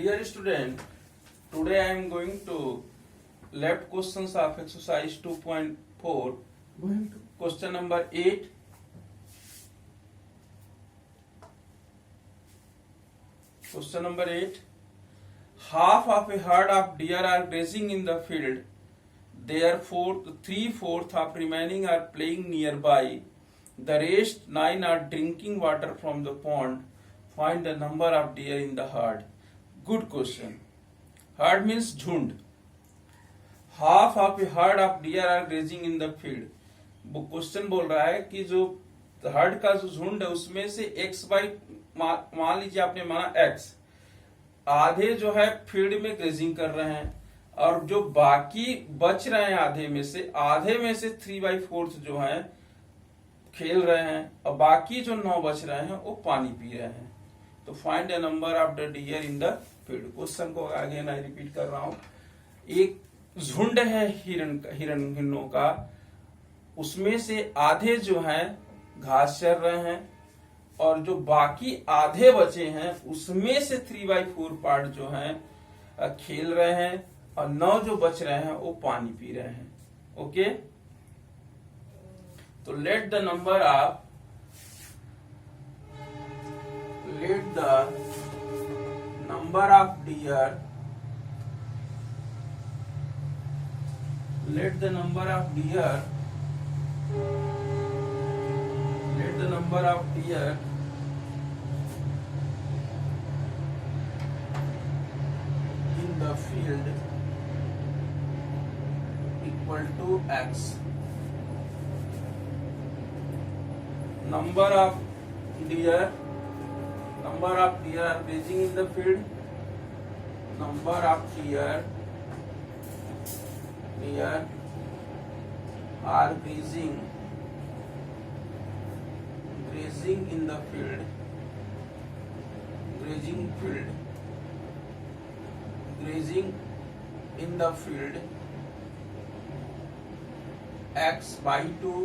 Dear student, today I am going to left questions of exercise 2.4. Question number 8. Question number 8. Half of a herd of deer are grazing in the field. Therefore, 3/4 of remaining are playing nearby. The rest 9 are drinking water from the pond. Find the number of deer in the herd. Good question. Herd means झुंड. Half of a herd of deer are grazing in the field. वो question बोल रहा है कि जो heard का जो झुंड है उसमें से x बाई मान लीजिए आपने माना x आधे जो है फील्ड में ग्रेजिंग कर रहे हैं और जो बाकी बच रहे हैं आधे में से 3/4 जो है खेल रहे हैं और बाकी जो 9 बच रहे हैं वो पानी पी रहे हैं. तो find the number of the deer in the field. Question को आगे मैं रिपीट कर रहा हूं. एक झुंड है हिरणों का, उसमें से आधे जो हैं घास चर रहे हैं और जो बाकी आधे बचे हैं उसमें से 3/4 पार्ट जो हैं खेल रहे हैं और 9 जो बच रहे हैं वो पानी पी रहे हैं. ओके, तो let the number of deer in the field equal to x. Number of deer are grazing in the field. Number of deer are grazing in the field. Grazing in the field x by 2.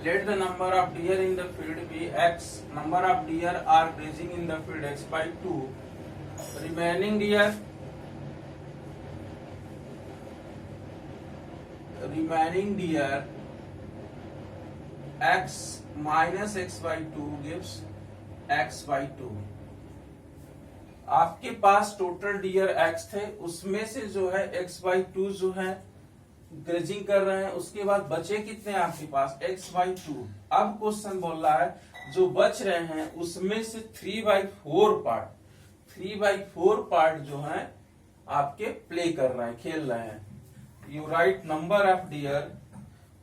Let the number of deer in the field be x. Number of deer are grazing in the field x by 2. Remaining deer x minus x by 2 gives x by 2. आपके पास total dear x थे, उसमें से जो है x by 2 जो है grazing कर रहे हैं. उसके बाद बचे कितने आपके पास x by 2. अब क्वेश्चन बोल रहा है जो बच रहे हैं उसमें से 3/4 पार्ट जो है आपके प्ले कर रहे हैं, खेल रहे हैं. You write number of deer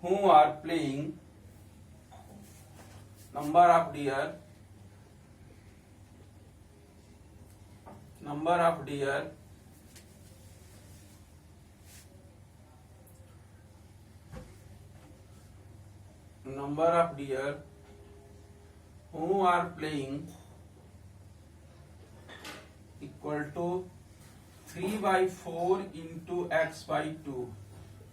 who are playing. number of deer who are playing equal to 3/4 into x by 2.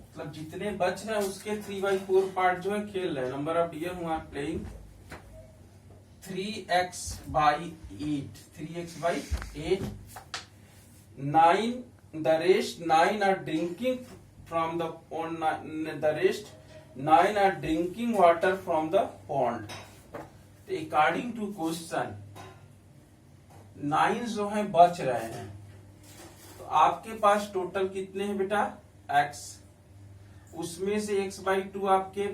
मतलब जितने बच रहे हैं उसके 3/4 पार्ट जो है खेल रहे हैं. Number of deer who are playing 3x by 8. 9. The rest 9 are drinking from the pond. The rest 9 are drinking water from the pond. According to question 9 जो है बच रहे हैं. तो आपके पास टोटल कितने हैं बेटा x. उसमें से x by 2 आपके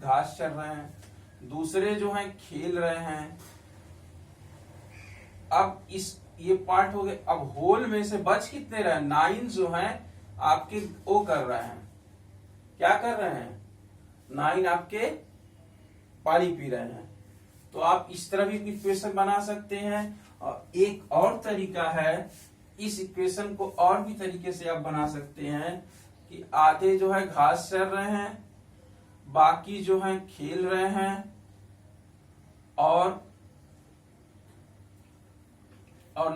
घास चर रहे हैं, दूसरे जो हैं खेल रहे हैं. अब ये पार्ट हो गए. अब होल में से बच कितने रहे? 9 जो हैं आपके वो कर रहे हैं, क्या कर रहे हैं? 9 आपके पानी पी रहे हैं. तो आप इस तरह भी इक्वेशन बना सकते हैं. और एक और तरीका है, इस इक्वेशन को और भी तरीके से आप बना सकते हैं कि आधे जो है घास चर रहे हैं, बाकी जो है खेल रहे हैं और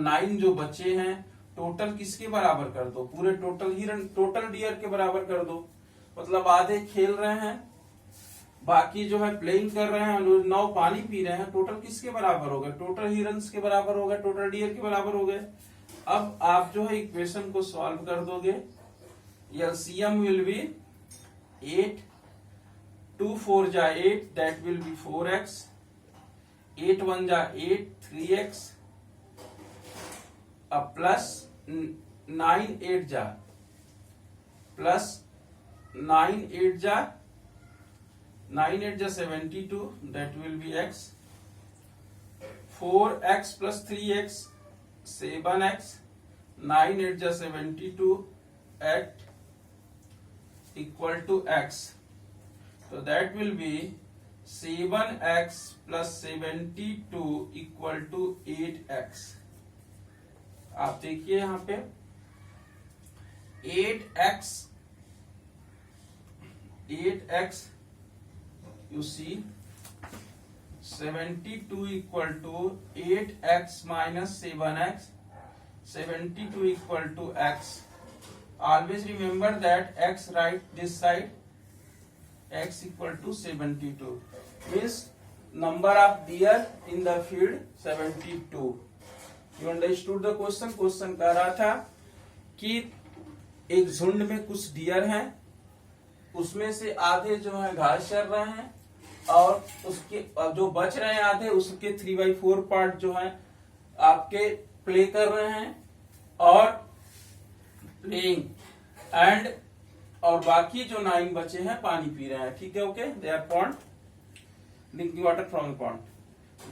9 जो बचे हैं टोटल किसके बराबर कर दो? पूरे टोटल डियर के बराबर कर दो. मतलब आधे खेल रहे हैं, बाकी जो है प्लेइंग कर रहे हैं, 9 पानी पी रहे हैं, टोटल किसके बराबर हो गए? टोटल हिरन्स के बराबर हो गए, टोटल डियर के बराबर हो गए। अब आप जो है इक्वेशन को सॉल्व कर दोगे। एलसीएम विल बी 8, 2 4 जा 8, दैट विल बी 4x, 8 1 जा 8, 3x, अब प्लस 9 8 जा, प्लस 9 8 जा 72, that will be x, 4x plus 3x 7x, 9 8 जा 72 at equal to x, so that will be 7x plus 72 equal to 8x। आप देखिए यहां पे 8x you see 72 equal to 8x minus 7x, 72 equal to x. Always remember that x right this side, x equal to 72 means number of deer in the field 72. You understood the question? Question कह रहा था कि एक झुंड में कुछ dear हैं, उसमें से आधे जो है घास चर रहे हैं और उसके जो बच रहे हैं आधे, उसके 3/4 पार्ट जो है आपके प्ले कर रहे हैं और प्लेइंग एंड, और बाकी जो 9 बचे हैं पानी पी रहे हैं। ठीक है, okay, they are pond drinking water from the pond.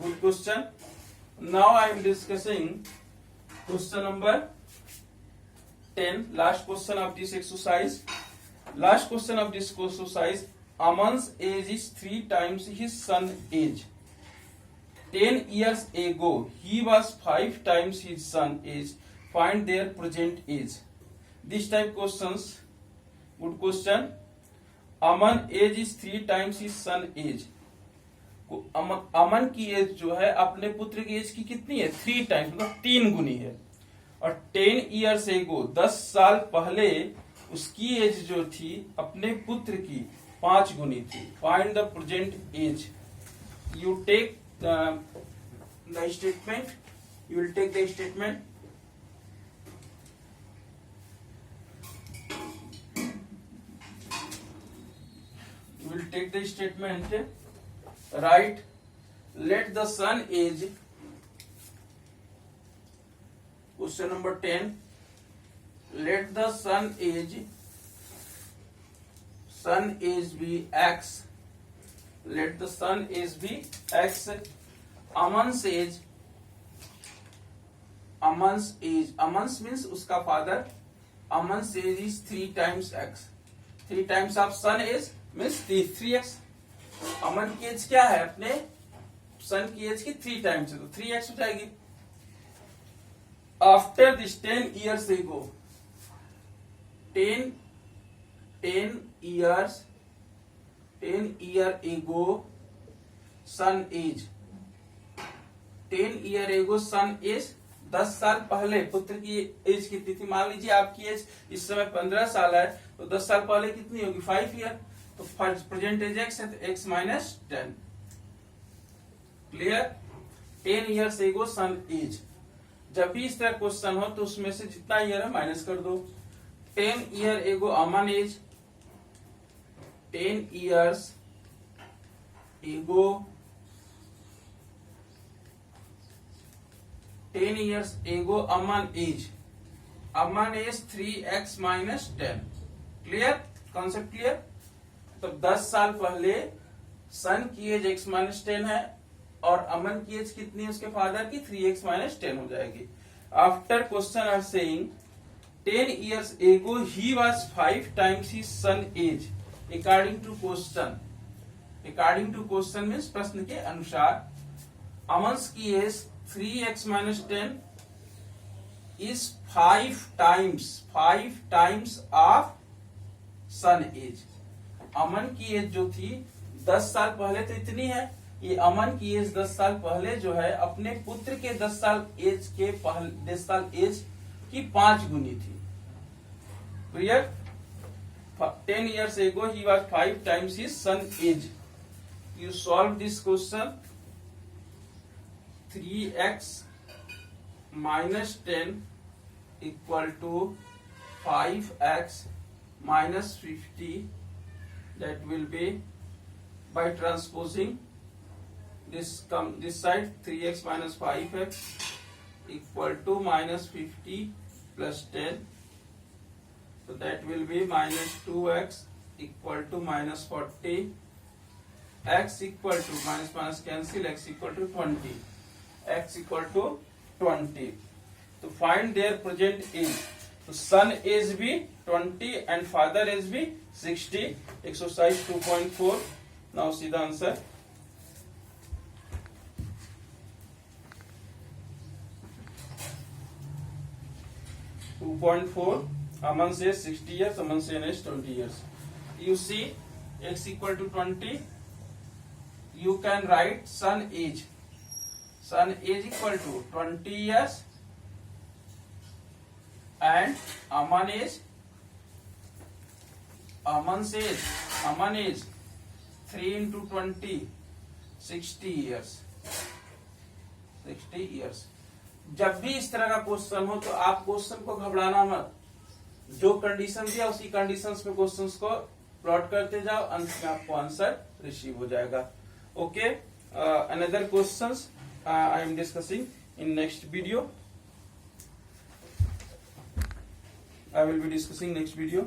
Good question. Now I am discussing question number 10, last question of this exercise. Last question of this exercise, Aman's age is 3 times his son's age. 10 years ago, he was 5 times his son's age. Find their present age. This type questions, good question. Aman's age is 3 times his son's age. Aman की age जो है अपने पुत्र की as की कितनी है? 3 times, मतलब 3 गुनी है। और 10 years ago, 10 साल पहले उसकी एज जो थी अपने पुत्र की 5 गुनी थी। Find the present age. You take the statement, you will take the statement. You will take the statement, right, let the son age, question number 10, let the sun age be x, let the sun age be x, Aman's age means उसका father, Aman's age is 3 times x, 3 times of sun age means 3x। अमन की as क्या है? अपने सन की as की 3 times है, तो 3x हो जाएगी। After this 10 years ago, 10 year ago son age, 10 year ago son age, 10 साल पहले पुत्र की एज कितनी थी? मान लीजिए आपकी एज इस समय 15 साल है, तो 10 साल पहले कितनी होगी? 5 ईयर। तो प्रेजेंट एज x है, तो x minus 10। Clear? 10 years ago son as. जब भी इस तरह क्वेश्चन हो तो उसमें से जितना ईयर है माइनस कर दो। 10 year ago Aman age, 10 years ago, 10 years ago Aman age, Aman age 3x minus 10। Clear? Concept clear? तो 10 साल पहले सन की एज x minus 10 है और अमन की एज कितनी है उसके फादर की? 3x minus 10 हो जाएगी। After question are saying 10 years ago he was 5 times his son age, according to question, according to question means प्रश्न के अनुसार अमन्स की age 3x minus 10 is 5 times of son age। Aman की एज जो थी 10 साल पहले तो इतनी है, ये अमन की एज 10 साल पहले जो है अपने पुत्र के 10 साल एज के पहले 10 साल एज की 5 गुनी थी। Clear? 10 years ago he was 5 times his son age। You solve this question. 3x minus 10 equal to 5x minus 50. That will be by transposing this side, 3x minus 5x equal to minus 50 plus 10. So that will be minus 2x equal to minus 40. X equal to minus minus cancel, x equal to 20. X equal to 20. To find their present age. So son age be 20 and father age be 60. Exercise 2.4. Now see the answer. Aman says 60 years, Aman says 20 years. You see x equal to 20. You can write son age. Son age equal to 20 years and Aman age. Aman age 3 into 20, 60 years. 60 years. जब भी इस तरह का question हो तो आप question को घबराना मत, जो कंडीशन दिया उसी कंडीशंस पे क्वेश्चंस को प्लॉट करते जाओ, अंत में आपको आंसर रिसीव हो जाएगा. Okay, another questions I am discussing in next video. I will be discussing next video.